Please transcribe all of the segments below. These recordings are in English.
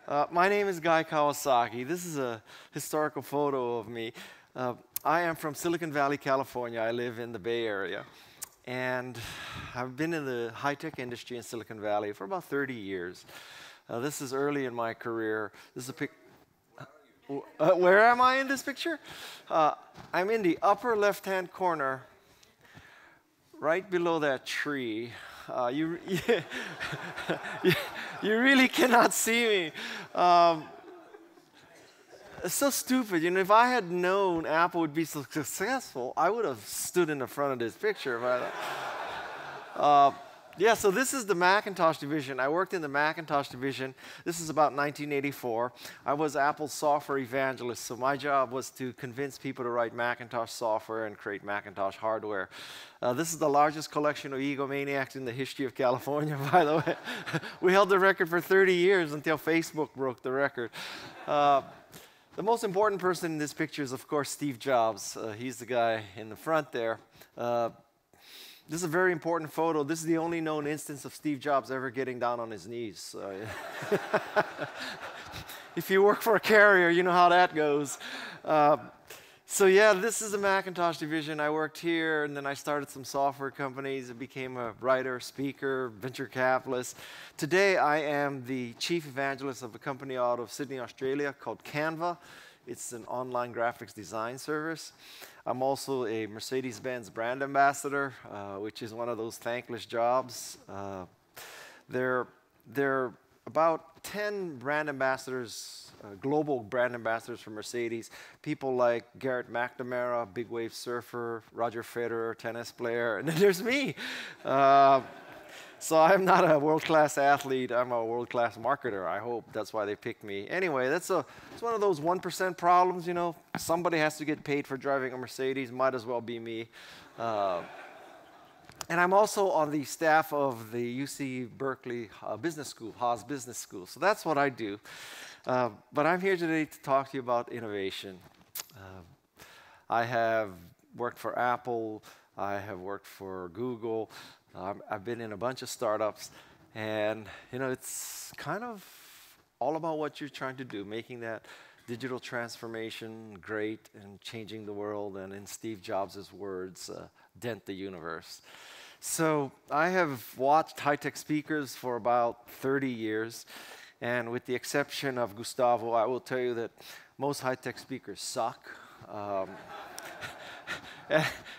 My name is Guy Kawasaki. This is a historical photo of me. I am from Silicon Valley, California. I live in the Bay Area. And I've been in the high-tech industry in Silicon Valley for about 30 years. This is early in my career. This is a pic. Where am I in this picture? I'm in the upper left-hand corner, right below that tree. You really cannot see me. It's so stupid. You know, if I had known Apple would be so successful, I would have stood in the front of this picture. Yeah, so this is the Macintosh division. I worked in the Macintosh division. This is about 1984. I was Apple's software evangelist, so my job was to convince people to write Macintosh software and create Macintosh hardware. This is the largest collection of egomaniacs in the history of California, by the way. We held the record for 30 years until Facebook broke the record. The most important person in this picture is, of course, Steve Jobs. He's the guy in the front there. This is a very important photo. This is the only known instance of Steve Jobs ever getting down on his knees. If you work for a carrier, you know how that goes. So yeah, this is the Macintosh division. I worked here, and then I started some software companies. I became a writer, speaker, venture capitalist. Today, I am the chief evangelist of a company out of Sydney, Australia called Canva. It's an online graphics design service. I'm also a Mercedes-Benz brand ambassador, which is one of those thankless jobs. There are about 10 brand ambassadors, global brand ambassadors for Mercedes. People like Garrett McNamara, big wave surfer, Roger Federer, tennis player, and then there's me. So I'm not a world-class athlete. I'm a world-class marketer, I hope. That's why they picked me. Anyway, it's one of those 1% problems, you know. Somebody has to get paid for driving a Mercedes. Might as well be me. And I'm also on the staff of the UC Berkeley Business School, Haas Business School. So that's what I do. But I'm here today to talk to you about innovation. I have worked for Apple. I have worked for Google. I've been in a bunch of startups, and you know, it's kind of all about what you're trying to do, making that digital transformation great and changing the world, and in Steve Jobs' words, dent the universe. So I have watched high-tech speakers for about 30 years, and with the exception of Gustavo, I will tell you that most high-tech speakers suck.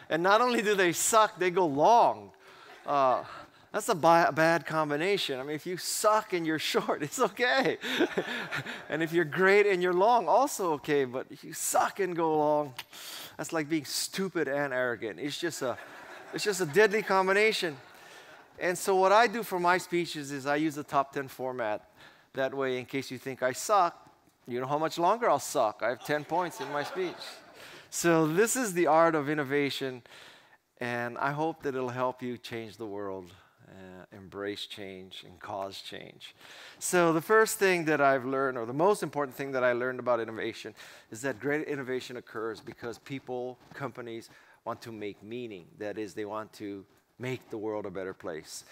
And not only do they suck, they go long. That's a bad combination. I mean, if you suck and you're short, it's okay. And if you're great and you're long, also okay. But if you suck and go long, that's like being stupid and arrogant. It's just a deadly combination. And so what I do for my speeches is I use the top 10 format. That way, in case you think I suck, you know how much longer I'll suck. I have 10 points in my speech. So this is the art of innovation. And I hope that it'll help you change the world, embrace change, and cause change. So the first thing that I've learned, or the most important thing that I learned about innovation, is that great innovation occurs because people, companies, want to make meaning. That is, they want to make the world a better place.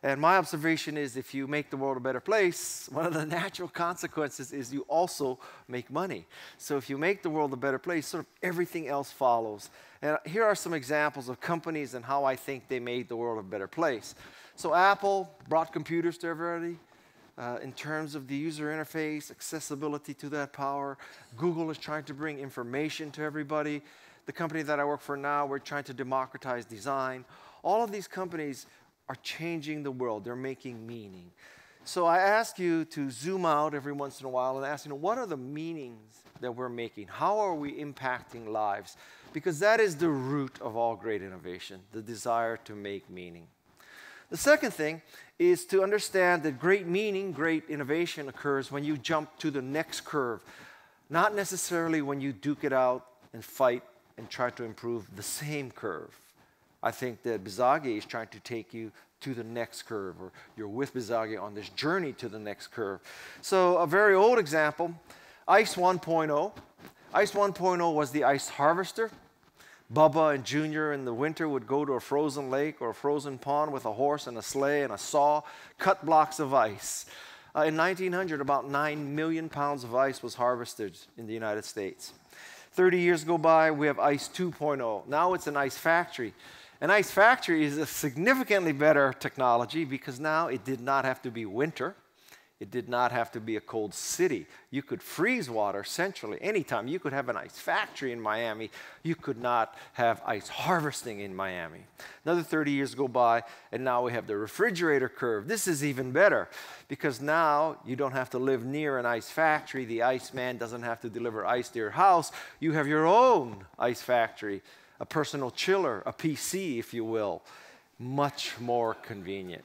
And my observation is if you make the world a better place, one of the natural consequences is you also make money. So if you make the world a better place, sort of everything else follows. And here are some examples of companies and how I think they made the world a better place. So Apple brought computers to everybody. In terms of the user interface, accessibility to that power. Google is trying to bring information to everybody. The company that I work for now, we're trying to democratize design. All of these companies are changing the world. They're making meaning. So I ask you to zoom out every once in a while and ask, you know, what are the meanings that we're making? How are we impacting lives? Because that is the root of all great innovation, the desire to make meaning. The second thing is to understand that great meaning, great innovation occurs when you jump to the next curve, not necessarily when you duke it out and fight and try to improve the same curve. I think that Bizagi is trying to take you to the next curve, or you're with Bizagi on this journey to the next curve. So a very old example, ICE 1.0. ICE 1.0 was the ice harvester. Bubba and Junior in the winter would go to a frozen lake or a frozen pond with a horse and a sleigh and a saw, cut blocks of ice. In 1900, about 9 million pounds of ice was harvested in the United States. 30 years go by, we have ice 2.0. Now it's an ice factory. An ice factory is a significantly better technology because now it did not have to be winter. It did not have to be a cold city. You could freeze water centrally anytime. You could have an ice factory in Miami. You could not have ice harvesting in Miami. Another 30 years go by, and now we have the refrigerator curve. This is even better because now you don't have to live near an ice factory. The iceman doesn't have to deliver ice to your house. You have your own ice factory, a personal chiller, a PC, if you will. Much more convenient.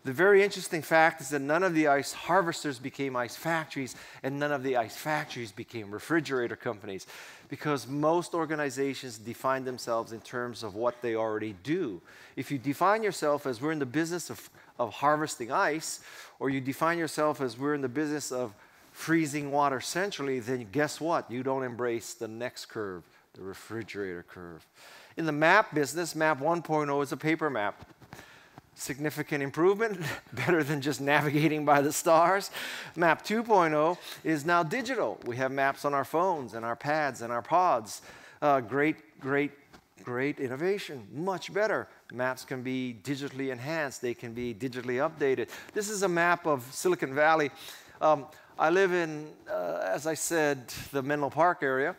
The very interesting fact is that none of the ice harvesters became ice factories, and none of the ice factories became refrigerator companies, because most organizations define themselves in terms of what they already do. If you define yourself as we're in the business of harvesting ice, or you define yourself as we're in the business of freezing water centrally, then guess what? You don't embrace the next curve, the refrigerator curve. In the map business, map 1.0 is a paper map. Significant improvement, better than just navigating by the stars. Map 2.0 is now digital. We have maps on our phones and our pads and our pods. Great innovation, much better. Maps can be digitally enhanced. They can be digitally updated. This is a map of Silicone Valley. I live in, as I said, the Menlo Park area.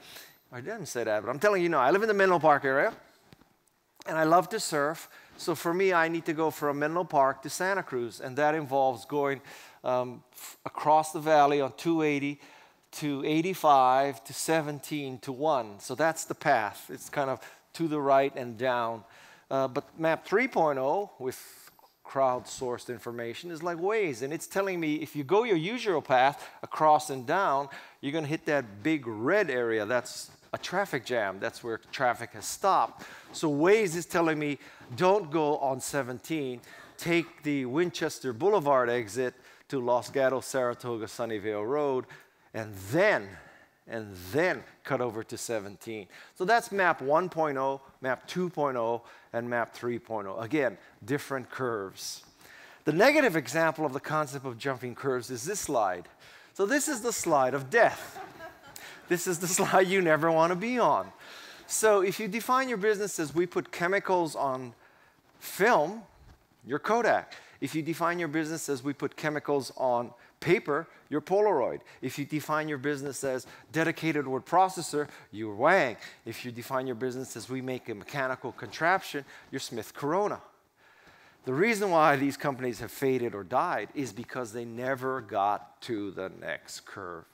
I didn't say that, but I'm telling you now, I live in the Menlo Park area, and I love to surf. So for me, I need to go from Menlo Park to Santa Cruz, and that involves going across the valley on 280 to 85 to 17 to 1. So that's the path. It's kind of to the right and down. But map 3.0 with crowdsourced information is like Waze, and it's telling me if you go your usual path across and down, you're going to hit that big red area. That's a traffic jam. That's where traffic has stopped. So Waze is telling me, don't go on 17. Take the Winchester Boulevard exit to Los Gatos, Saratoga, Sunnyvale Road, and then cut over to 17. So that's map 1.0, map 2.0, and map 3.0. Again, different curves. The negative example of the concept of jumping curves is this slide. So this is the slide of death. This is the slide you never want to be on. So if you define your business as we put chemicals on film, you're Kodak. If you define your business as we put chemicals on paper, you're Polaroid. If you define your business as dedicated word processor, you're Wang. If you define your business as we make a mechanical contraption, you're Smith Corona. The reason why these companies have faded or died is because they never got to the next curve.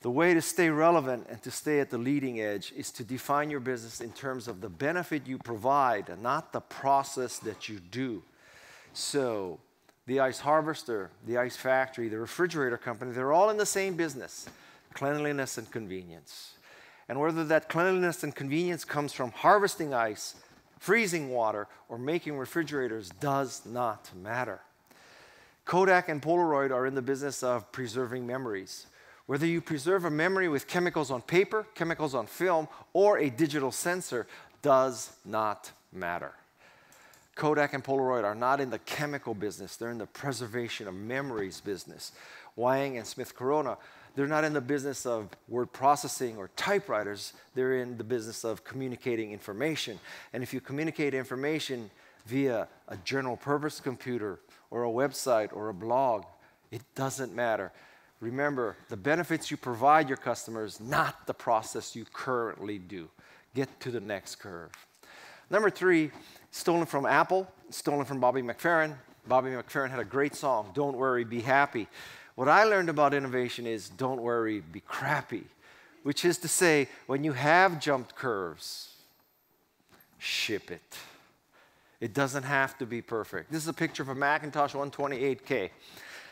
The way to stay relevant and to stay at the leading edge is to define your business in terms of the benefit you provide and not the process that you do. So the ice harvester, the ice factory, the refrigerator company, they're all in the same business, cleanliness and convenience. And whether that cleanliness and convenience comes from harvesting ice, freezing water, or making refrigerators does not matter. Kodak and Polaroid are in the business of preserving memories. Whether you preserve a memory with chemicals on paper, chemicals on film, or a digital sensor does not matter. Kodak and Polaroid are not in the chemical business. They're in the preservation of memories business. Wang and Smith Corona, they're not in the business of word processing or typewriters. They're in the business of communicating information. And if you communicate information via a general purpose computer or a website or a blog, it doesn't matter. Remember, the benefits you provide your customers, not the process you currently do. Get to the next curve. Number 3, stolen from Apple, stolen from Bobby McFerrin. Bobby McFerrin had a great song, Don't Worry, Be Happy. What I learned about innovation is don't worry, be crappy, which is to say, when you have jumped curves, ship it. It doesn't have to be perfect. This is a picture of a Macintosh 128K.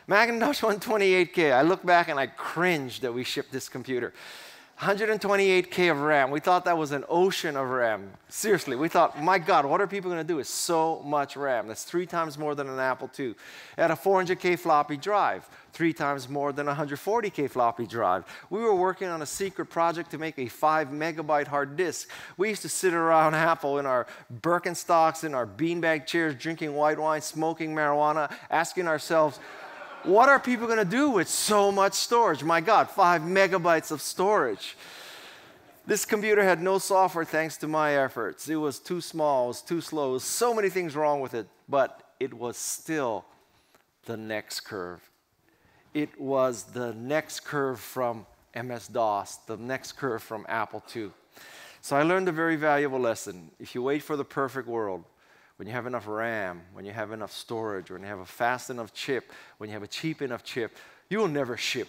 Macintosh 128K, I look back and I cringe that we shipped this computer. 128K of RAM. We thought that was an ocean of RAM. Seriously, we thought, my God, what are people going to do with so much RAM? That's 3 times more than an Apple II. It had a 400K floppy drive, 3 times more than a 140K floppy drive. We were working on a secret project to make a 5 megabyte hard disk. We used to sit around Apple in our Birkenstocks, in our beanbag chairs, drinking white wine, smoking marijuana, asking ourselves, What are people going to do with so much storage? My God, 5 megabytes of storage. This computer had no software thanks to my efforts. It was too small, it was too slow, there was so many things wrong with it, but it was still the next curve. It was the next curve from MS-DOS, the next curve from Apple II. So I learned a very valuable lesson. If you wait for the perfect world, when you have enough RAM, when you have enough storage, when you have a fast enough chip, when you have a cheap enough chip, you will never ship.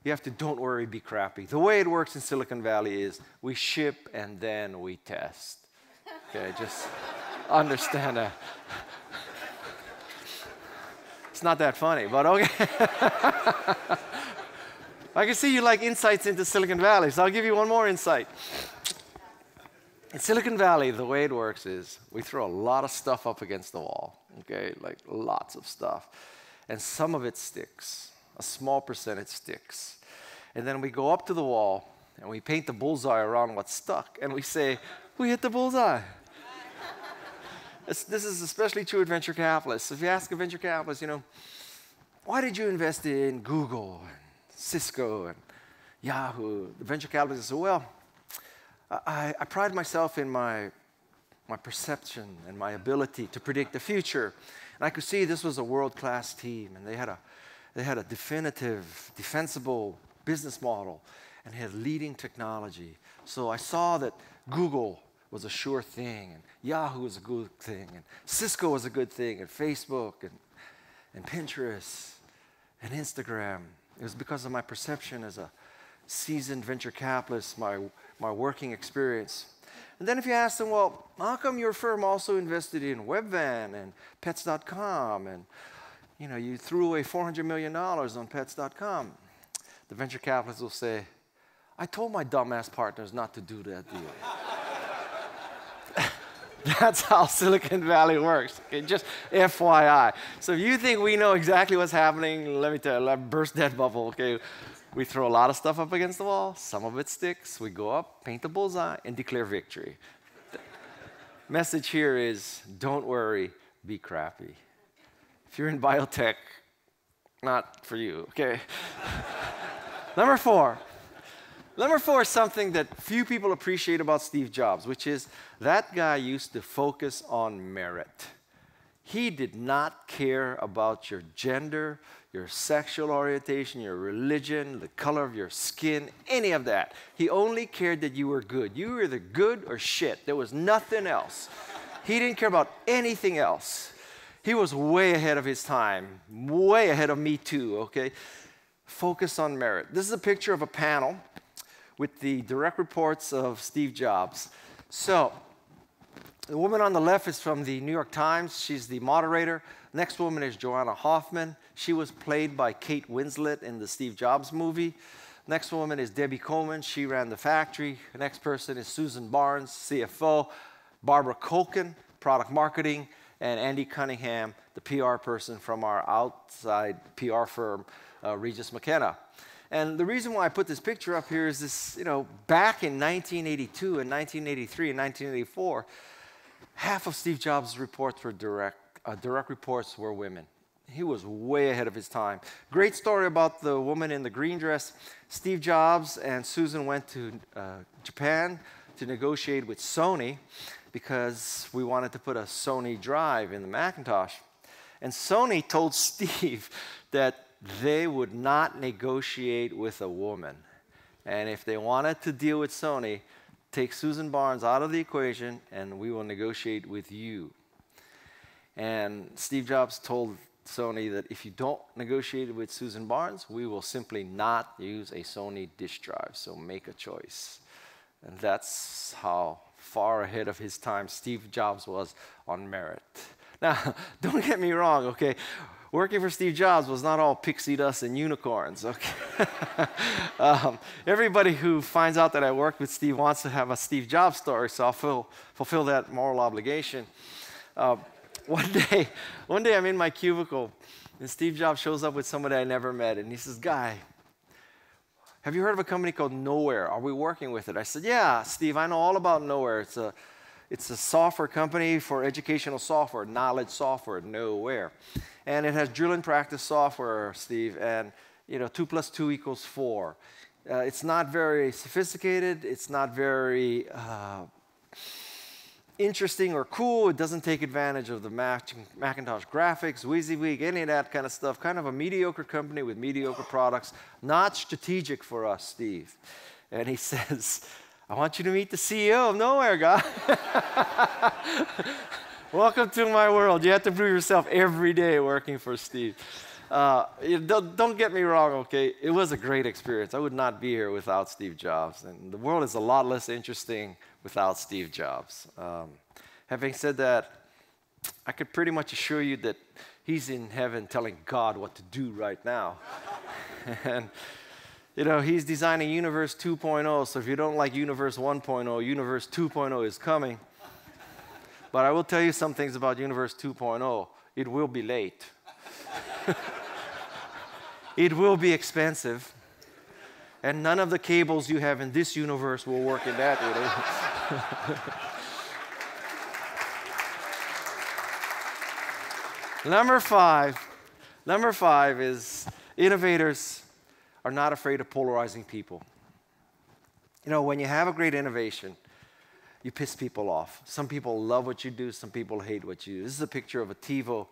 You have to, don't worry, be crappy. The way it works in Silicon Valley is we ship and then we test. Okay, just understand that. It's not that funny, but okay. I can see you like insights into Silicon Valley, so I'll give you one more insight. In Silicon Valley, the way it works is we throw a lot of stuff up against the wall, okay, like lots of stuff. And some of it sticks. A small percentage sticks. And then we go up to the wall and we paint the bullseye around what's stuck and we say, we hit the bullseye. This is especially true with venture capitalists. If you ask a venture capitalist, why did you invest in Google and Cisco and Yahoo? The venture capitalist says, well, I pride myself in my perception and my ability to predict the future. And I could see this was a world-class team, and they had a definitive, defensible business model, and had leading technology. So I saw that Google was a sure thing, and Yahoo was a good thing, and Cisco was a good thing, and Facebook, and Pinterest, and Instagram. It was because of my perception as a seasoned venture capitalist, my working experience. And then if you ask them, well, how come your firm also invested in Webvan and Pets.com and you threw away $400 million on Pets.com? The venture capitalist will say, I told my dumbass partners not to do that deal. That's how Silicon Valley works. Okay, just FYI. So if you think we know exactly what's happening, let me tell you, let burst that bubble, okay? We throw a lot of stuff up against the wall. Some of it sticks. We go up, paint the bullseye, and declare victory. The message here is, don't worry, be crappy. If you're in biotech, not for you, okay? Number four is something that few people appreciate about Steve Jobs, which is that guy used to focus on merit. He did not care about your gender, your sexual orientation, your religion, the color of your skin, any of that. He only cared that you were good. You were either good or shit. There was nothing else. He didn't care about anything else. He was way ahead of his time, way ahead of me too, okay? Focus on merit. This is a picture of a panel with the direct reports of Steve Jobs. So, the woman on the left is from the New York Times. She's the moderator. Next woman is Joanna Hoffman. She was played by Kate Winslet in the Steve Jobs movie. Next woman is Debbie Coleman. She ran the factory. The next person is Susan Barnes, CFO. Barbara Colkin, product marketing. And Andy Cunningham, the PR person from our outside PR firm, Regis McKenna. And the reason why I put this picture up here is this, back in 1982 and 1983 and 1984, half of Steve Jobs' reports were direct reports were women. He was way ahead of his time. Great story about the woman in the green dress. Steve Jobs and Susan went to Japan to negotiate with Sony because we wanted to put a Sony drive in the Macintosh. And Sony told Steve that they would not negotiate with a woman. And if they wanted to deal with Sony, take Susan Barnes out of the equation and we will negotiate with you. And Steve Jobs told Sony that if you don't negotiate with Susan Barnes, we will simply not use a Sony disk drive, so make a choice. And that's how far ahead of his time Steve Jobs was on merit. Now, don't get me wrong, okay? Working for Steve Jobs was not all pixie dust and unicorns, okay? Everybody who finds out that I worked with Steve wants to have a Steve Jobs story, so I'll fulfill that moral obligation. One day I'm in my cubicle, and Steve Jobs shows up with somebody I never met, and he says, Guy, have you heard of a company called Nowhere? Are we working with it? I said, yeah, Steve, I know all about Nowhere. It's a software company for educational software, knowledge software, nowhere. And it has drill and practice software, Steve, and 2 + 2 = 4. It's not very sophisticated. It's not very interesting or cool. It doesn't take advantage of the Macintosh graphics, WYSIWYG, any of that kind of stuff. Kind of a mediocre company with mediocre products. Not strategic for us, Steve. And he says, I want you to meet the CEO of nowhere, Guy. Welcome to my world. You have to prove yourself every day working for Steve. Don't get me wrong, okay? It was a great experience. I would not be here without Steve Jobs. And the world is a lot less interesting without Steve Jobs. Having said that, I could pretty much assure you that he's in heaven telling God what to do right now. And he's designing Universe 2.0, so if you don't like Universe 1.0, Universe 2.0 is coming. But I will tell you some things about Universe 2.0. It will be late. It will be expensive. And none of the cables you have in this universe will work in that universe. Number five is innovators are not afraid of polarizing people. When you have a great innovation, you piss people off. Some people love what you do, some people hate what you do. This is a picture of a TiVo.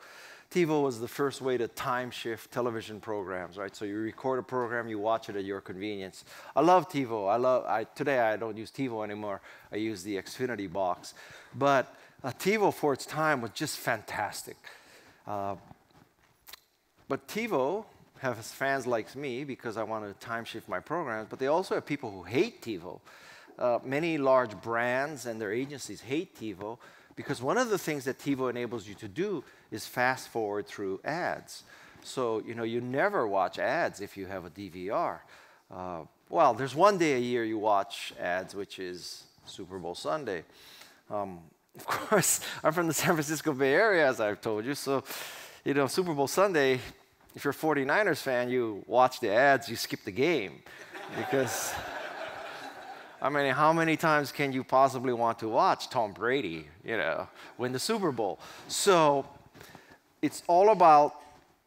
TiVo was the first way to time shift television programs, right? So you record a program, you watch it at your convenience. I love TiVo. Today I don't use TiVo anymore. I use the Xfinity box. But TiVo for its time was just fantastic. But TiVo has fans like me because I want to time shift my programs, but they also have people who hate TiVo. Many large brands and their agencies hate TiVo because one of the things that TiVo enables you to do is fast forward through ads. So, you never watch ads if you have a DVR. Well, there's one day a year you watch ads, which is Super Bowl Sunday. Of course, I'm from the San Francisco Bay Area, as I've told you, so, Super Bowl Sunday, if you're a 49ers fan, you watch the ads, you skip the game. Because, how many times can you possibly want to watch Tom Brady, win the Super Bowl? So, it's all about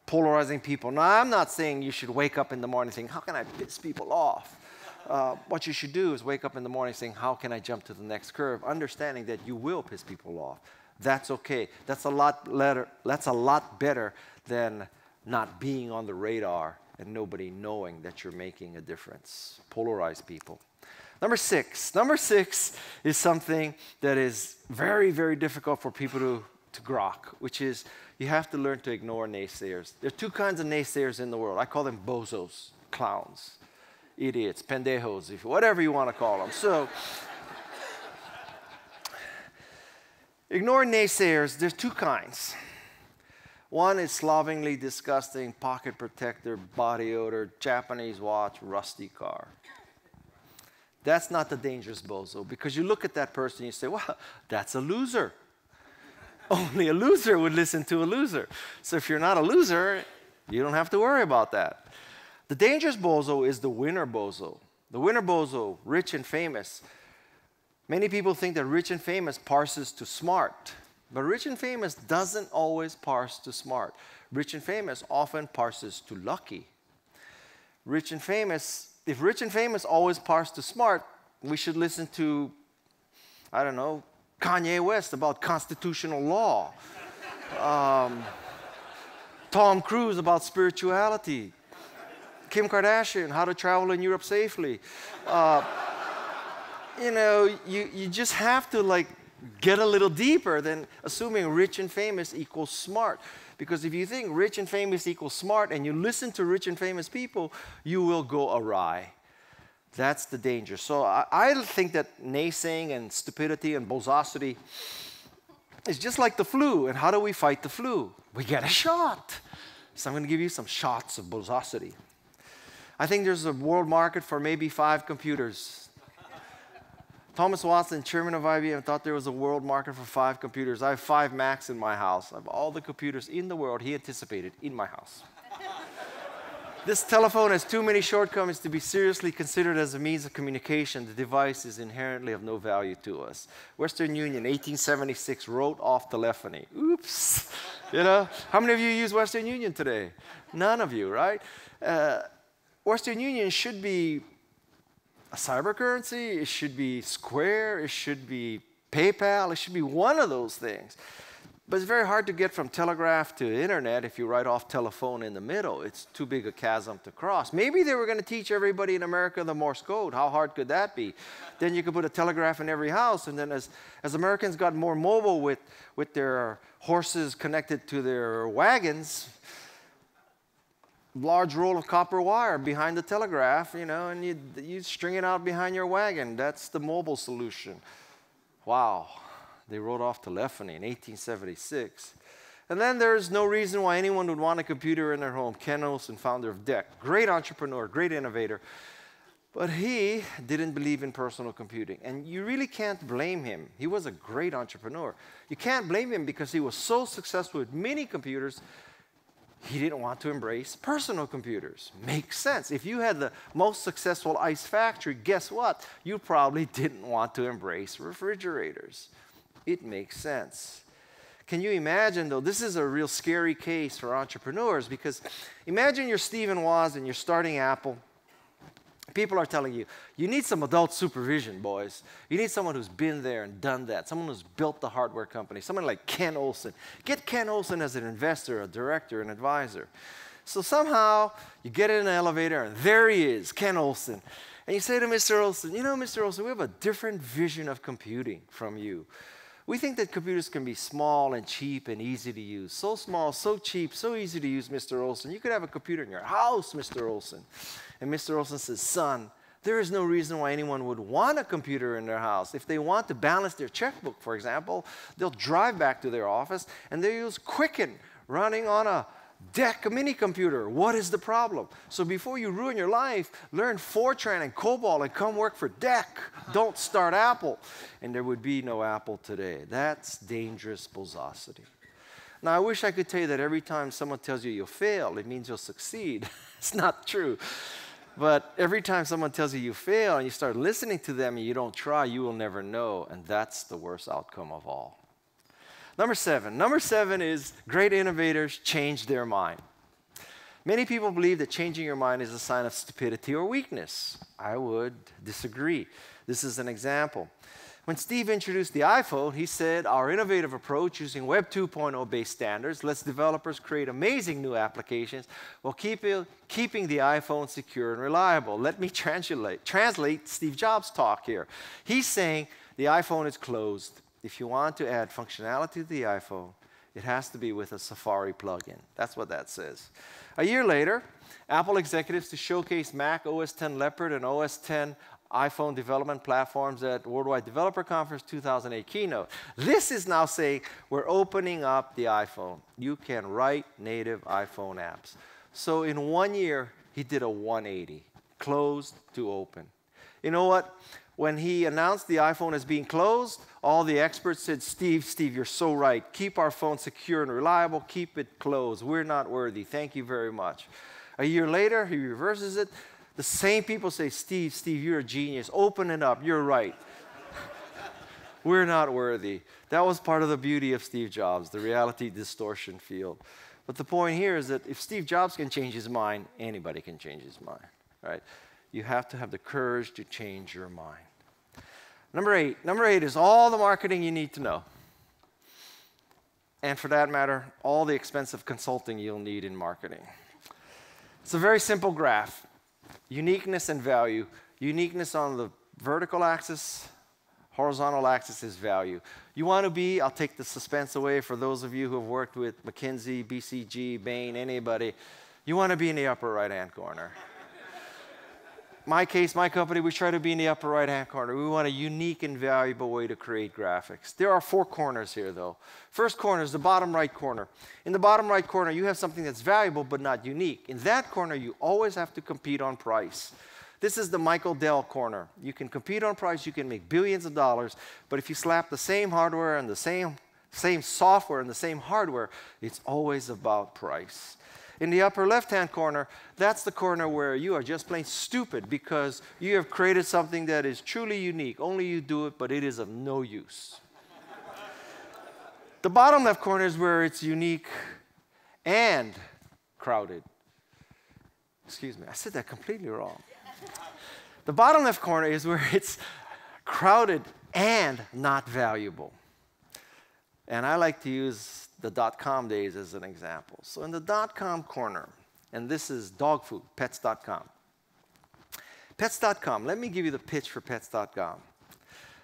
polarizing people. Now, I'm not saying you should wake up in the morning saying, how can I piss people off? What you should do is wake up in the morning saying, how can I jump to the next curve? Understanding that you will piss people off. That's okay. That's a lot better than not being on the radar and nobody knowing that you're making a difference. Polarize people. Number six is something that is very, very difficult for people to grok, which is you have to learn to ignore naysayers. There are two kinds of naysayers in the world. I call them bozos, clowns, idiots, pendejos, whatever you want to call them. So, ignore naysayers. There's two kinds. One is slovenly, disgusting, pocket protector, body odor, Japanese watch, rusty car. That's not the dangerous bozo, because you look at that person and you say, well, that's a loser. Only a loser would listen to a loser. So if you're not a loser, you don't have to worry about that. The dangerous bozo is the winner bozo. The winner bozo, rich and famous. Many people think that rich and famous parses to smart. But rich and famous doesn't always parse to smart. Rich and famous often parses to lucky. If rich and famous always parse to smart, we should listen to, I don't know, Kanye West about constitutional law. Tom Cruise about spirituality. Kim Kardashian, how to travel in Europe safely. You just have to get a little deeper than assuming rich and famous equals smart. Because if you think rich and famous equals smart and you listen to rich and famous people, you will go awry. That's the danger. So I think that naysaying and stupidity and bozosity is just like the flu. And how do we fight the flu? We get a shot. So I'm going to give you some shots of bozosity. I think there's a world market for maybe 5 computers. Thomas Watson, chairman of IBM, thought there was a world market for 5 computers. I have 5 Macs in my house. I have all the computers in the world he anticipated in my house. This telephone has too many shortcomings to be seriously considered as a means of communication. The device is inherently of no value to us. Western Union, 1876, wrote off telephony. Oops. You know, how many of you use Western Union today? None of you, right? Western Union should be a cyber currency. It should be Square. It should be PayPal. It should be one of those things. But it's very hard to get from telegraph to internet if you write off telephone in the middle. It's too big a chasm to cross. Maybe they were going to teach everybody in America the Morse code. How hard could that be? Then you could put a telegraph in every house. And then as Americans got more mobile with their horses connected to their wagons, large roll of copper wire behind the telegraph, you know, and you string it out behind your wagon. That's the mobile solution. Wow. They wrote off telephony in 1876. And then there's no reason why anyone would want a computer in their home. Ken Olsen, founder of DEC, great entrepreneur, great innovator. But he didn't believe in personal computing. And you really can't blame him. He was a great entrepreneur. You can't blame him because he was so successful with mini computers, he didn't want to embrace personal computers. Makes sense. If you had the most successful ice factory, guess what? You probably didn't want to embrace refrigerators. It makes sense. Can you imagine, though, this is a real scary case for entrepreneurs because imagine you're Stephen Woz and you're starting Apple. People are telling you, you need some adult supervision, boys. You need someone who's been there and done that, someone who's built the hardware company, someone like Ken Olsen. Get Ken Olsen as an investor, a director, an advisor. So somehow you get in an elevator and there he is, Ken Olsen. And you say to Mr. Olsen, you know, Mr. Olsen, we have a different vision of computing from you. We think that computers can be small and cheap and easy to use. So small, so cheap, so easy to use, Mr. Olsen. You could have a computer in your house, Mr. Olsen. And Mr. Olsen says, son, there is no reason why anyone would want a computer in their house. If they want to balance their checkbook, for example, they'll drive back to their office and they use Quicken running on a DEC mini computer. What is the problem? So before you ruin your life, learn Fortran and COBOL and come work for DEC. Don't start Apple. And there would be no Apple today. That's dangerous bullsosity. Now, I wish I could tell you that every time someone tells you you'll fail, it means you'll succeed. It's not true. But every time someone tells you you fail and you start listening to them and you don't try, you will never know. And that's the worst outcome of all. Number seven. Number seven is great innovators change their mind. Many people believe that changing your mind is a sign of stupidity or weakness. I would disagree. This is an example. When Steve introduced the iPhone, he said, our innovative approach using Web 2.0 based standards lets developers create amazing new applications while keeping the iPhone secure and reliable. Let me translate Steve Jobs' talk here. He's saying the iPhone is closed. If you want to add functionality to the iPhone, it has to be with a Safari plugin. That's what that says. A year later, Apple executives to showcase Mac OS X Leopard and OS X iPhone development platforms at Worldwide Developer Conference 2008 keynote. This is now saying we're opening up the iPhone. You can write native iPhone apps. So in 1 year, he did a 180, closed to open. You know what? When he announced the iPhone as being closed, all the experts said, Steve, you're so right. Keep our phone secure and reliable. Keep it closed. We're not worthy. Thank you very much. A year later, he reverses it. The same people say, Steve, you're a genius. Open it up. You're right. We're not worthy. That was part of the beauty of Steve Jobs, the reality distortion field. But the point here is that if Steve Jobs can change his mind, anybody can change his mind, right? You have to have the courage to change your mind. Number eight. Number 8 is all the marketing you need to know. And for that matter, all the expensive consulting you'll need in marketing. It's a very simple graph. Uniqueness and value. Uniqueness on the vertical axis, horizontal axis is value. You want to be, I'll take the suspense away for those of you who have worked with McKinsey, BCG, Bain, anybody. You want to be in the upper right-hand corner. My case, my company, we try to be in the upper right-hand corner. We want a unique and valuable way to create graphics. There are 4 corners here, though. First corner is the bottom right corner. In the bottom right corner, you have something that's valuable but not unique. In that corner, you always have to compete on price. This is the Michael Dell corner. You can compete on price, you can make billions of dollars, but if you slap the same hardware and the same software and the same hardware, it's always about price. In the upper left-hand corner, that's the corner where you are just plain stupid because you have created something that is truly unique. Only you do it, but it is of no use. The bottom left corner is where it's unique and crowded. Excuse me, I said that completely wrong. The bottom left corner is where it's crowded and not valuable. And I like to use the .com days as an example. So in the .com corner, and this is dog food, pets.com. Pets.com, let me give you the pitch for pets.com.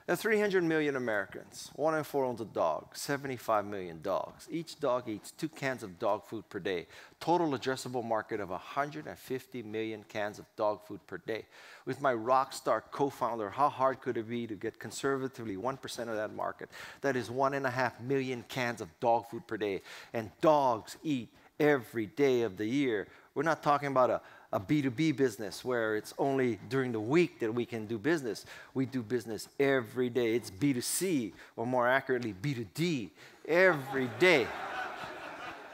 There are 300 million Americans. 1 in 4 owns a dog. 75 million dogs. Each dog eats 2 cans of dog food per day. Total addressable market of 150 million cans of dog food per day. With my rock star co-founder, how hard could it be to get conservatively 1% of that market? That is 1.5 million cans of dog food per day. And dogs eat every day of the year. We're not talking about a B2B business where it's only during the week that we can do business. We do business every day. It's B2C, or more accurately, B2D, every day.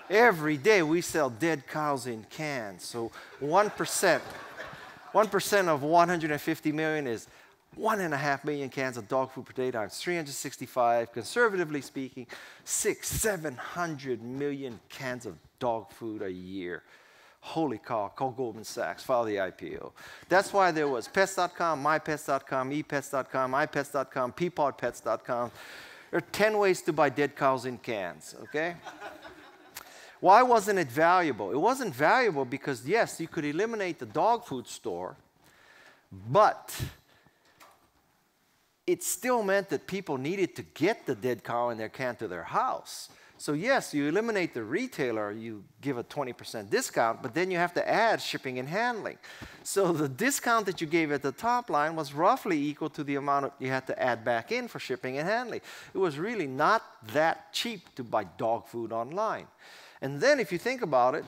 Every day we sell dead cows in cans. So 1% of 150 million is 1.5 million cans of dog food per day times 365, conservatively speaking, 700 million cans of dog food a year. Holy cow, call Goldman Sachs, file the IPO. That's why there was pets.com, mypets.com, epets.com, ipets.com, peapodpets.com. There are 10 ways to buy dead cows in cans, okay? Why wasn't it valuable? It wasn't valuable because, yes, you could eliminate the dog food store, but it still meant that people needed to get the dead cow in their can to their house. So yes, you eliminate the retailer, you give a 20% discount, but then you have to add shipping and handling. So the discount that you gave at the top line was roughly equal to the amount you had to add back in for shipping and handling. It was really not that cheap to buy dog food online. And then if you think about it,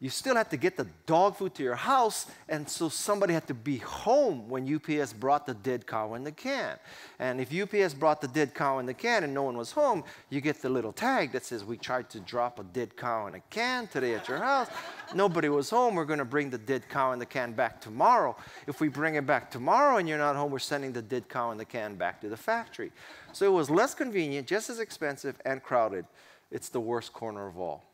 you still had to get the dog food to your house, and so somebody had to be home when UPS brought the dead cow in the can. And if UPS brought the dead cow in the can and no one was home, you get the little tag that says, we tried to drop a dead cow in a can today at your house. Nobody was home. We're going to bring the dead cow in the can back tomorrow. If we bring it back tomorrow and you're not home, we're sending the dead cow in the can back to the factory. So it was less convenient, just as expensive, and crowded. It's the worst corner of all.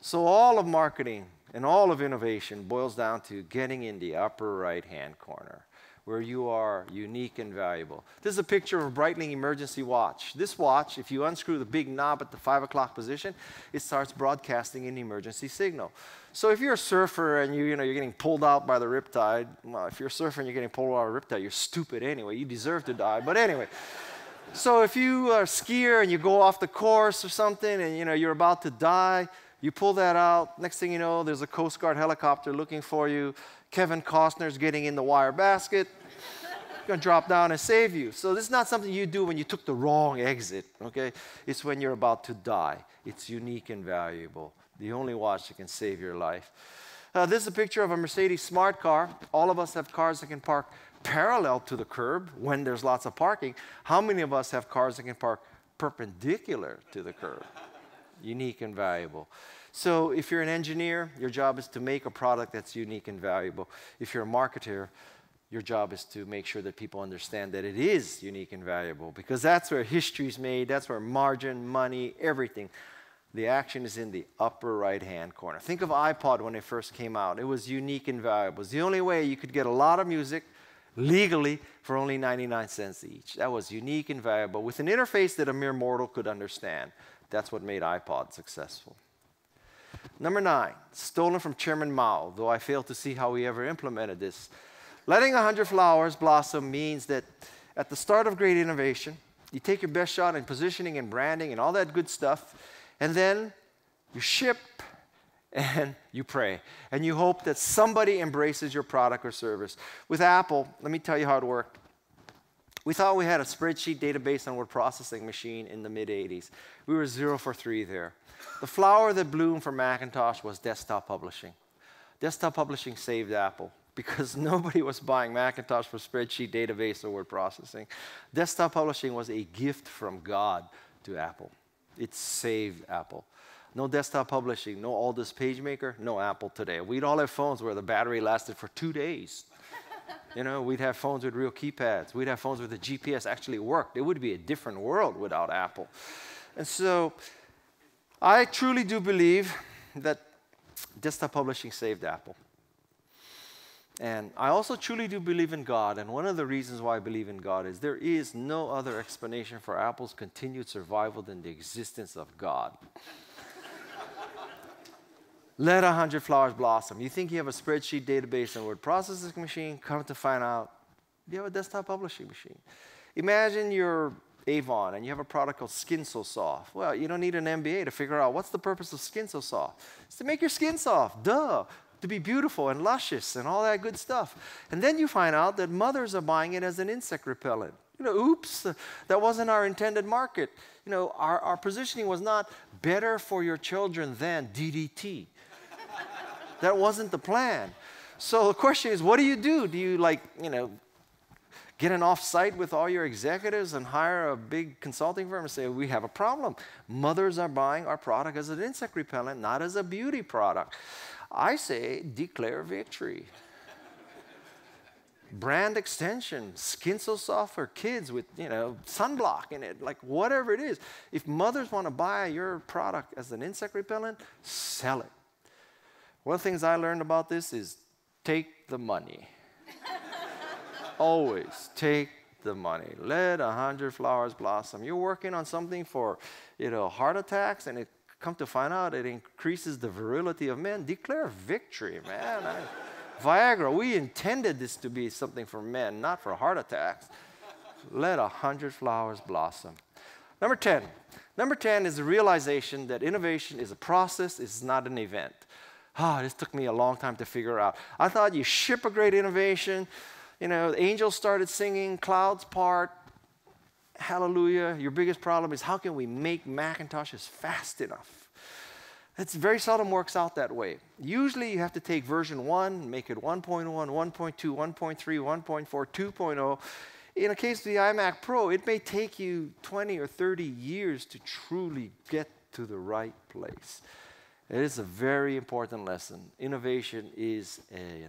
So all of marketing and all of innovation boils down to getting in the upper right-hand corner, where you are unique and valuable. This is a picture of a Breitling emergency watch. This watch, if you unscrew the big knob at the 5 o'clock position, it starts broadcasting an emergency signal. So if you're a surfer and you're getting pulled out by the riptide, well, if you're a surfer and you're getting pulled out by the riptide, you're stupid anyway. You deserve to die, but anyway. So if you are a skier and you go off the course or something and you're about to die, you pull that out. Next thing you know, there's a Coast Guard helicopter looking for you. Kevin Costner's getting in the wire basket. He's going to drop down and save you. So this is not something you do when you took the wrong exit, okay? It's when you're about to die. It's unique and valuable. The only watch that can save your life. This is a picture of a Mercedes smart car. All of us have cars that can park parallel to the curb when there's lots of parking. How many of us have cars that can park perpendicular to the curb? Unique and valuable. So if you're an engineer, your job is to make a product that's unique and valuable. If you're a marketer, your job is to make sure that people understand that it is unique and valuable, because that's where history is made, that's where margin, money, everything. The action is in the upper right-hand corner. Think of iPod when it first came out. It was unique and valuable. It was the only way you could get a lot of music legally for only 99 cents each. That was unique and valuable with an interface that a mere mortal could understand. That's what made iPod successful. Number 9, stolen from Chairman Mao, though I fail to see how he ever implemented this. Letting 100 flowers blossom means that at the start of great innovation, you take your best shot in positioning and branding and all that good stuff, and then you ship and you pray. And you hope that somebody embraces your product or service. With Apple, let me tell you how it worked. We thought we had a spreadsheet database and word processing machine in the mid-'80s. We were 0 for 3 there. The flower that bloomed for Macintosh was desktop publishing. Desktop publishing saved Apple because nobody was buying Macintosh for spreadsheet database or word processing. Desktop publishing was a gift from God to Apple. It saved Apple. No desktop publishing, no Aldous PageMaker, no Apple today. We'd all have phones where the battery lasted for 2 days. You know, we'd have phones with real keypads. We'd have phones where the GPS actually worked. It would be a different world without Apple. And so I truly do believe that desktop publishing saved Apple. And I also truly do believe in God. And one of the reasons why I believe in God is there is no other explanation for Apple's continued survival than the existence of God. Let 100 flowers blossom. You think you have a spreadsheet database and word processing machine, come to find out you have a desktop publishing machine. Imagine you're Avon and you have a product called Skin So Soft. Well, you don't need an MBA to figure out what's the purpose of Skin So Soft. It's to make your skin soft, duh, to be beautiful and luscious and all that good stuff. And then you find out that mothers are buying it as an insect repellent. You know, oops, that wasn't our intended market. You know, our positioning was not better for your children than DDT. That wasn't the plan. So the question is, what do? Do you, like, you know, get an off-site with all your executives and hire a big consulting firm and say, we have a problem. Mothers are buying our product as an insect repellent, not as a beauty product. I say, declare victory. Brand extension, Skin So Soft for kids with, you know, sunblock in it, like whatever it is. If mothers want to buy your product as an insect repellent, sell it. One of the things I learned about this is take the money. Always take the money. Let 100 flowers blossom. You're working on something for, you know, heart attacks, and it come to find out it increases the virility of men. Declare victory, man. Viagra, we intended this to be something for men, not for heart attacks. Let 100 flowers blossom. Number 10. Number 10 is the realization that innovation is a process, it's not an event. This took me a long time to figure out. I thought you ship a great innovation, you know, angels started singing, clouds part, hallelujah. Your biggest problem is how can we make Macintoshes fast enough? It's very seldom works out that way. Usually you have to take version 1, make it 1.1, 1.2, 1.3, 1.4, 2.0. In the case of the iMac Pro, it may take you 20 or 30 years to truly get to the right place. It is a very important lesson. Innovation is a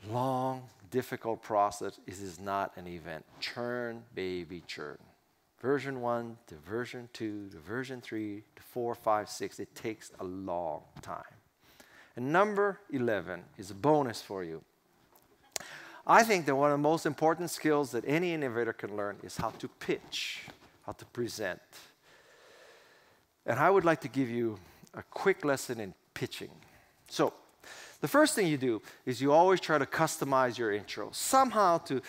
long, difficult process. It is not an event. Churn, baby, churn. Version 1 to version 2 to version 3 to 4, 5, 6. It takes a long time. And number 11 is a bonus for you. I think that one of the most important skills that any innovator can learn is how to pitch, how to present. And I would like to give you a quick lesson in pitching. So, the first thing you do is you always try to customize your intro, somehow to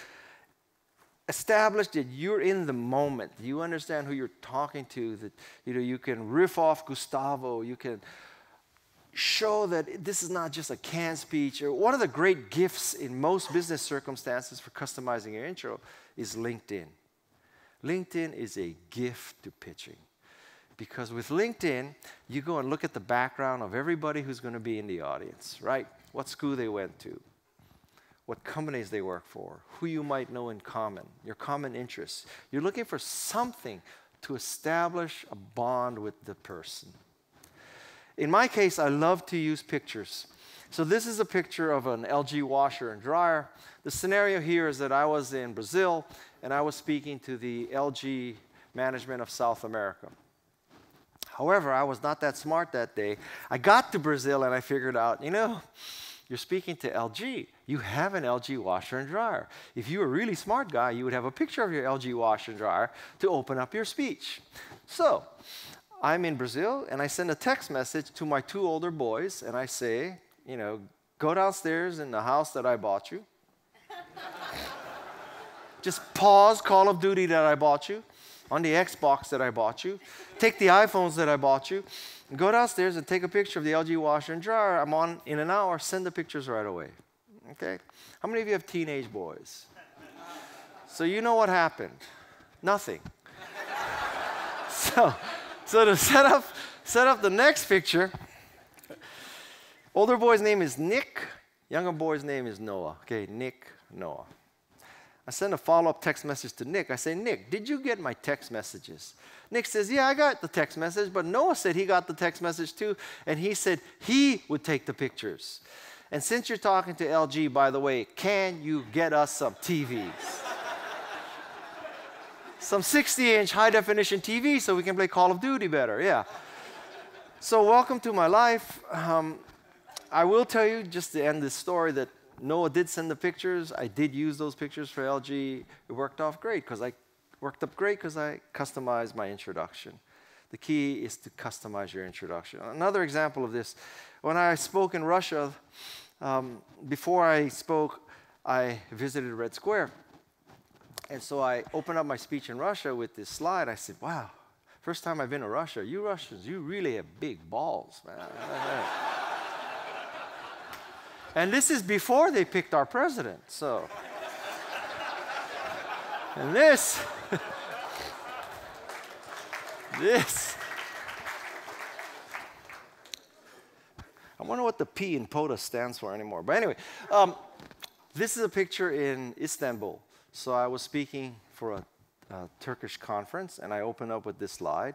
establish that you're in the moment. You understand who you're talking to, that you can riff off Gustavo, you can show that this is not just a canned speech. Or one of the great gifts in most business circumstances for customizing your intro is LinkedIn. LinkedIn is a gift to pitching. Because with LinkedIn, you go and look at the background of everybody who's going to be in the audience, right? What school they went to, what companies they work for, who you might know in common, your common interests. You're looking for something to establish a bond with the person. In my case, I love to use pictures. So this is a picture of an LG washer and dryer. The scenario here is that I was in Brazil, and I was speaking to the LG management of South America. However, I was not that smart that day. I got to Brazil and I figured out, you're speaking to LG. You have an LG washer and dryer. If you were a really smart guy, you would have a picture of your LG washer and dryer to open up your speech. So, I'm in Brazil and I send a text message to my 2 older boys and I say, go downstairs in the house that I bought you. Just pause Call of Duty that I bought you. On the Xbox that I bought you, take the iPhones that I bought you, and go downstairs and take a picture of the LG washer and dryer. I'm on in an hour, send the pictures right away. Okay? How many of you have teenage boys? So you know what happened? Nothing. So to set up the next picture, older boy's name is Nick, younger boy's name is Noah. Okay, Nick, Noah. I send a follow-up text message to Nick. I say, Nick, did you get my text messages? Nick says, yeah, I got the text message, but Noah said he got the text message too, and he said he would take the pictures. And since you're talking to LG, by the way, can you get us some TVs? Some 60-inch high-definition TV so we can play Call of Duty better, yeah. So welcome to my life. I will tell you, just to end this story, that Noah did send the pictures. I did use those pictures for LG. It worked up great because I customized my introduction. The key is to customize your introduction. Another example of this, when I spoke in Russia, before I spoke, I visited Red Square. And so I opened up my speech in Russia with this slide. I said, wow, first time I've been to Russia. You Russians, you really have big balls, man. And this is before they picked our president, so. And this. I wonder what the P in POTA stands for anymore. But anyway, this is a picture in Istanbul. So I was speaking for a Turkish conference, and I opened up with this slide.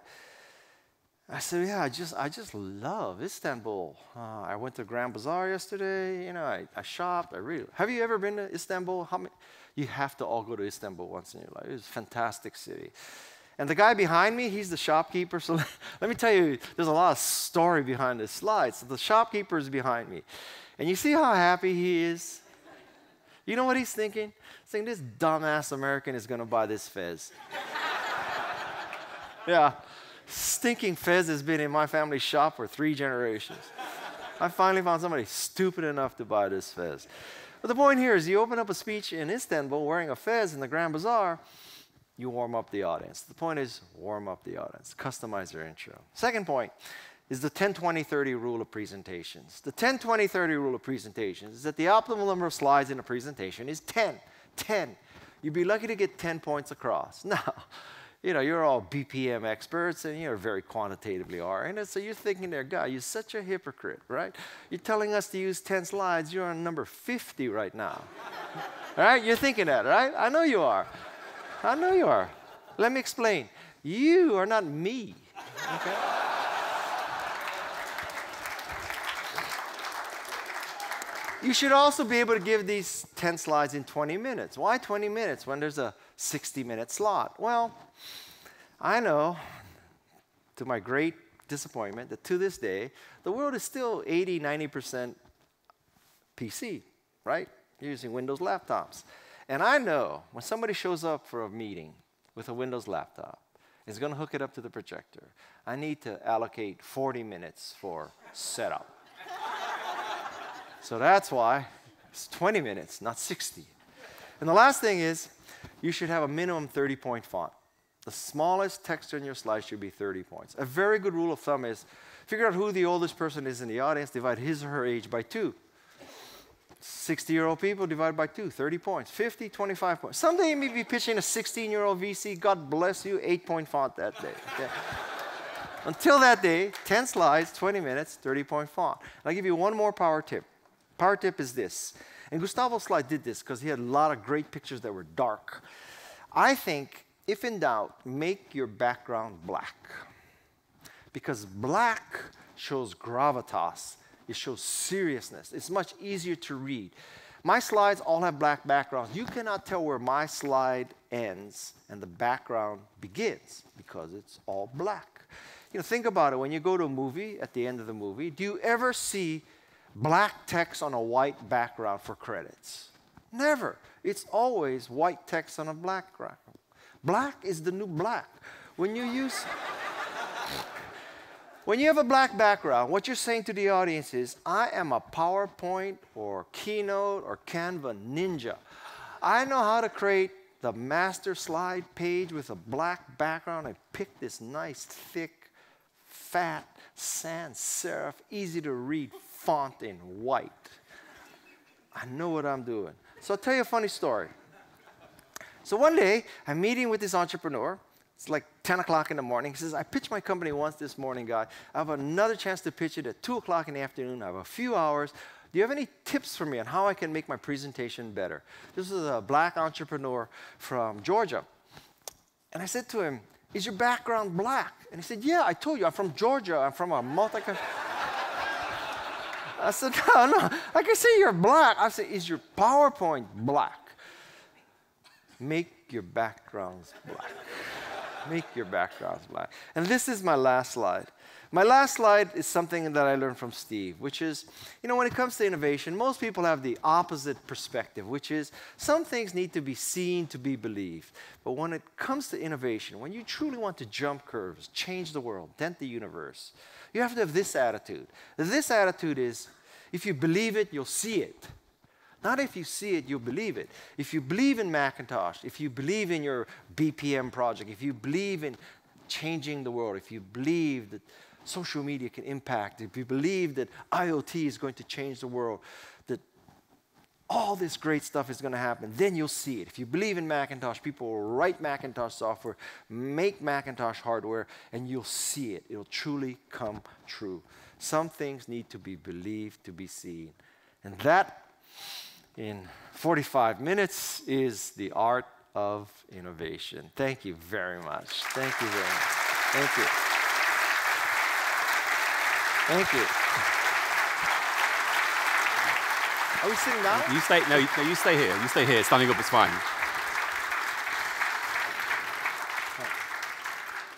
I said, yeah, I just love Istanbul. I went to Grand Bazaar yesterday. You know, I shopped. Have you ever been to Istanbul? You have to all go to Istanbul once in your life. It's a fantastic city. And the guy behind me, he's the shopkeeper. So let me tell you, there's a lot of story behind this slide. So the shopkeeper is behind me. And you see how happy he is? You know what he's thinking? He's thinking, this dumbass American is going to buy this fez. Yeah. Stinking fez has been in my family shop for 3 generations. I finally found somebody stupid enough to buy this fez. But the point here is you open up a speech in Istanbul wearing a fez in the Grand Bazaar, you warm up the audience. The point is warm up the audience. Customize your intro. Second point is the 10-20-30 rule of presentations. The 10-20-30 rule of presentations is that the optimal number of slides in a presentation is 10. 10. You'd be lucky to get 10 points across. Now, you know, you're all BPM experts, and you're very quantitatively oriented, so you're thinking there, Guy, you're such a hypocrite, right? You're telling us to use 10 slides. You're on number 50 right now. All right? You're thinking that, right? I know you are. I know you are. Let me explain. You are not me, okay? You should also be able to give these 10 slides in 20 minutes. Why 20 minutes when there's a 60-minute slot? Well, I know, to my great disappointment, that to this day, the world is still 80, 90% PC, right? You're using Windows laptops. And I know when somebody shows up for a meeting with a Windows laptop, is going to hook it up to the projector, I need to allocate 40 minutes for setup. So that's why it's 20 minutes, not 60. And the last thing is, you should have a minimum 30-point font. The smallest text on your slide should be 30 points. A very good rule of thumb is, figure out who the oldest person is in the audience, divide his or her age by 2. 60-year-old people divide by 2, 30 points. 50, 25 points. Someday you may be pitching a 16-year-old VC, God bless you, 8-point font that day. Okay? Until that day, 10 slides, 20 minutes, 30-point font. I'll give you one more power tip. Power tip is this. And Gustavo's slide did this because he had a lot of great pictures that were dark. I think, if in doubt, make your background black. Because black shows gravitas. It shows seriousness. It's much easier to read. My slides all have black backgrounds. You cannot tell where my slide ends and the background begins because it's all black. You know, think about it. When you go to a movie, at the end of the movie, do you ever see black text on a white background for credits? Never. It's always white text on a black background. Black is the new black. When you have a black background, what you're saying to the audience is, I am a PowerPoint or Keynote or Canva ninja. I know how to create the master slide page with a black background and pick this nice, thick, fat, sans serif, easy to read font in white. I know what I'm doing. So I'll tell you a funny story. So one day, I'm meeting with this entrepreneur. It's like 10 o'clock in the morning. He says, I pitched my company once this morning, Guy. I have another chance to pitch it at 2 o'clock in the afternoon. I have a few hours. do you have any tips for me on how I can make my presentation better? This is a black entrepreneur from Georgia. And I said to him, is your background black? And he said, yeah, I told you, I'm from Georgia. I'm from a multicultural. I said, no, I can see you're black. I said, is your PowerPoint black? Make your backgrounds black. Make your backgrounds black. And this is my last slide. My last slide is something that I learned from Steve, which is, when it comes to innovation, most people have the opposite perspective, which is some things need to be seen to be believed. But when it comes to innovation, when you truly want to jump curves, change the world, dent the universe, you have to have this attitude. This attitude is, if you believe it, you'll see it. Not if you see it, you'll believe it. If you believe in Macintosh, if you believe in your BPM project, if you believe in changing the world, if you believe that social media can impact, if you believe that IoT is going to change the world, that all this great stuff is going to happen, then you'll see it. If you believe in Macintosh, people will write Macintosh software, make Macintosh hardware, and you'll see it. It'll truly come true. Some things need to be believed to be seen. And that, in 45 minutes, is the art of innovation. Thank you very much. Thank you very much. Thank you. Thank you. Are we sitting down? You stay. No, you stay here. You stay here. Standing up is fine.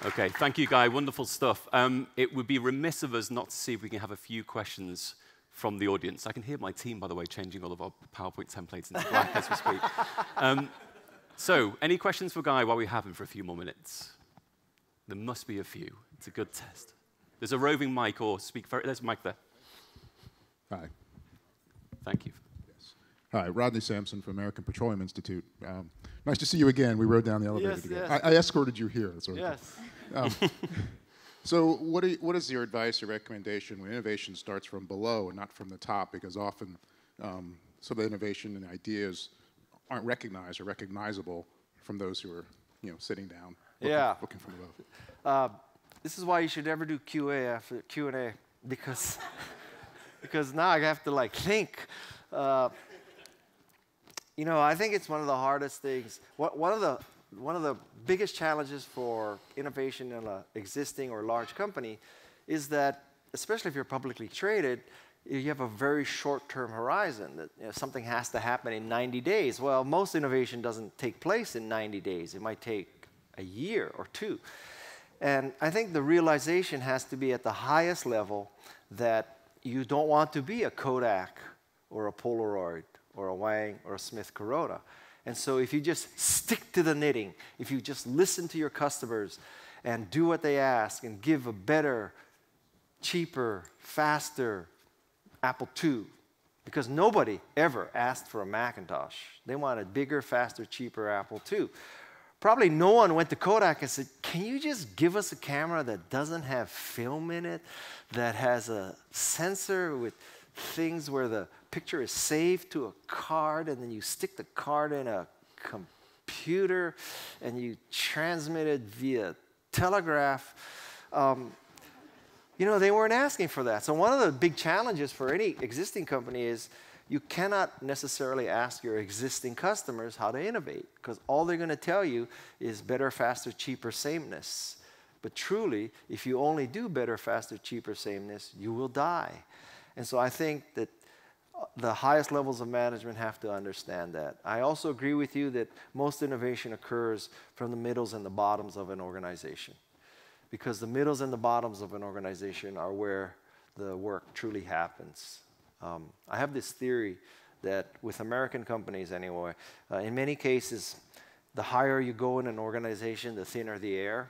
Okay. Thank you, Guy. Wonderful stuff. It would be remiss of us not to see if we can have a few questions from the audience. I can hear my team, by the way, changing all of our PowerPoint templates into black as we speak. So, any questions for Guy while we have him for a few more minutes? There must be a few. It's a good test. There's a roving mic, or speak very. There's a mic there. Hi. Thank you. Yes. Hi, Rodney Sampson from American Petroleum Institute. Nice to see you again. We rode down the elevator together. Yes. I escorted you here. That's what Yes. So what is your advice or recommendation when innovation starts from below and not from the top? Because often some of the innovation and ideas aren't recognized or recognizable from those who are sitting down looking from above. This is why you should never do QA after Q&A, because now I have to think. I think it's one of the hardest things. One of the biggest challenges for innovation in an existing or large company is that, especially if you're publicly traded, you have a very short-term horizon. That something has to happen in 90 days. Well, most innovation doesn't take place in 90 days. It might take a year or two. And I think the realization has to be at the highest level that you don't want to be a Kodak or a Polaroid or a Wang or a Smith Corona. And so if you just stick to the knitting, if you just listen to your customers and do what they ask and give a better, cheaper, faster Apple II, because nobody ever asked for a Macintosh. They wanted bigger, faster, cheaper Apple II. Probably no one went to Kodak and said, can you just give us a camera that doesn't have film in it, that has a sensor with things where the picture is saved to a card, and then you stick the card in a computer, and you transmit it via telegraph. They weren't asking for that. So one of the big challenges for any existing company is you cannot necessarily ask your existing customers how to innovate, because all they're going to tell you is better, faster, cheaper, sameness. But truly, if you only do better, faster, cheaper, sameness, you will die. And so I think that the highest levels of management have to understand that. I also agree with you that most innovation occurs from the middles and the bottoms of an organization, because the middles and the bottoms of an organization are where the work truly happens. I have this theory that with American companies anyway, in many cases, the higher you go in an organization, the thinner the air.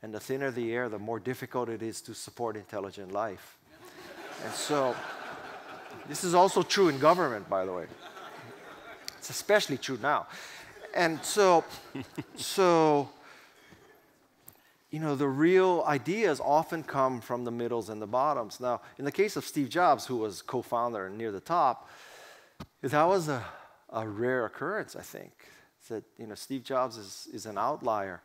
And the thinner the air, the more difficult it is to support intelligent life. And so, this is also true in government, by the way. It's especially true now. And so the real ideas often come from the middles and the bottoms. Now, in the case of Steve Jobs, who was co-founder and near the top, that was a rare occurrence, I think. That Steve Jobs is an outlier.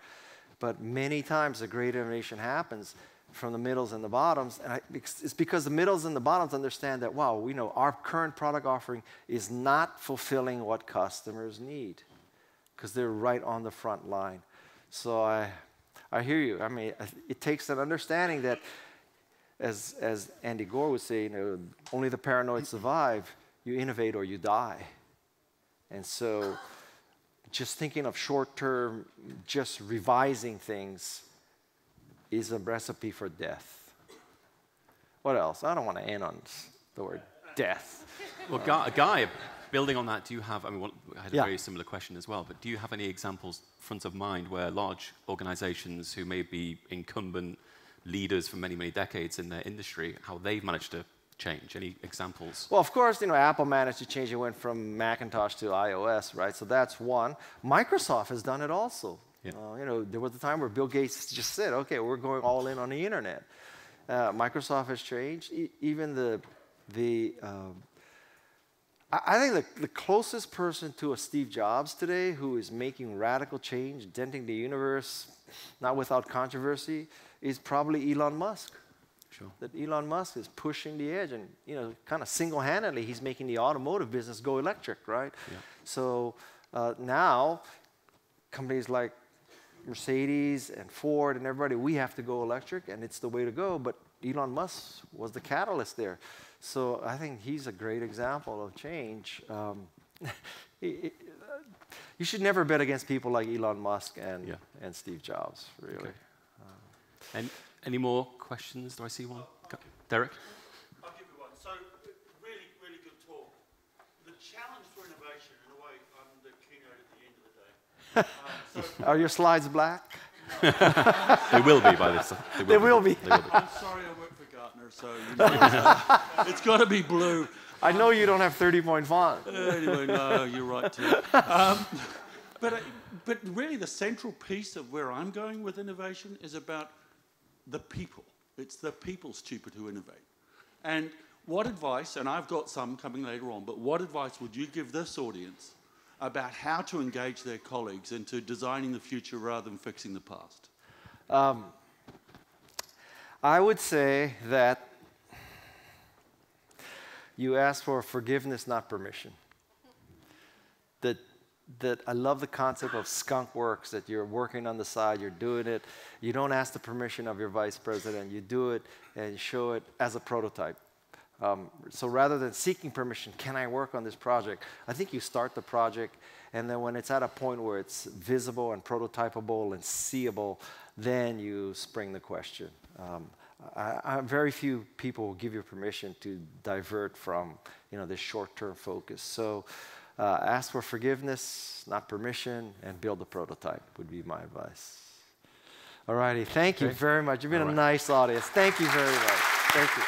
But many times a great innovation happens from the middles and the bottoms. And it's because the middles and the bottoms understand that, wow, we know our current product offering is not fulfilling what customers need, because they're right on the front line. So I hear you. I mean, it takes an understanding that, as Andy Gore would say, only the paranoid survive. You innovate or you die. And so just thinking of short-term, just revising things is a recipe for death. What else? I don't want to end on the word death. Well, Guy, building on that, do you have, I mean, I had a very similar question as well, but do you have any examples front of mind where large organizations who may be incumbent leaders for many, many decades in their industry, how they've managed to change? Any examples? Well, of course, Apple managed to change. It went from Macintosh to iOS, right? So that's one. Microsoft has done it also. Yeah. There was a time where Bill Gates just said, okay, we're going all in on the internet. Microsoft has changed. Even I think the closest person to a Steve Jobs today who is making radical change, denting the universe, not without controversy, is probably Elon Musk. Sure. That Elon Musk is pushing the edge, and kind of single-handedly, he's making the automotive business go electric, right? Yeah. So now, companies like Mercedes and Ford and everybody, we have to go electric, and it's the way to go. But Elon Musk was the catalyst there. So I think he's a great example of change. You should never bet against people like Elon Musk and Steve Jobs, really. Okay. And any more questions? Do I see one? Derek? I'll give you one. So, really, really good talk. The challenge for innovation, in a way, I'm the keynote at the end of the day. Are your slides black? They will be by this time. They will be. I'm sorry I work for Gartner, so it's got to be blue. I know you don't have 30-point font. Anyway, no, you're right too. But really, the central piece of where I'm going with innovation is about the people. It's the people, stupid, who innovate. And what advice, and I've got some coming later on, but what advice would you give this audience about how to engage their colleagues into designing the future rather than fixing the past? I would say that you ask for forgiveness, not permission. That I love the concept of skunk works, that you're working on the side, you're doing it. You don't ask the permission of your vice president. You do it and you show it as a prototype. So rather than seeking permission, can I work on this project? I think you start the project, and then when it's at a point where it's visible and prototypable and seeable, then you spring the question. Very few people will give you permission to divert from this short-term focus. So ask for forgiveness, not permission, and build a prototype would be my advice. All righty, thank you very much. You've been a nice audience. Thank you very much. Thank you.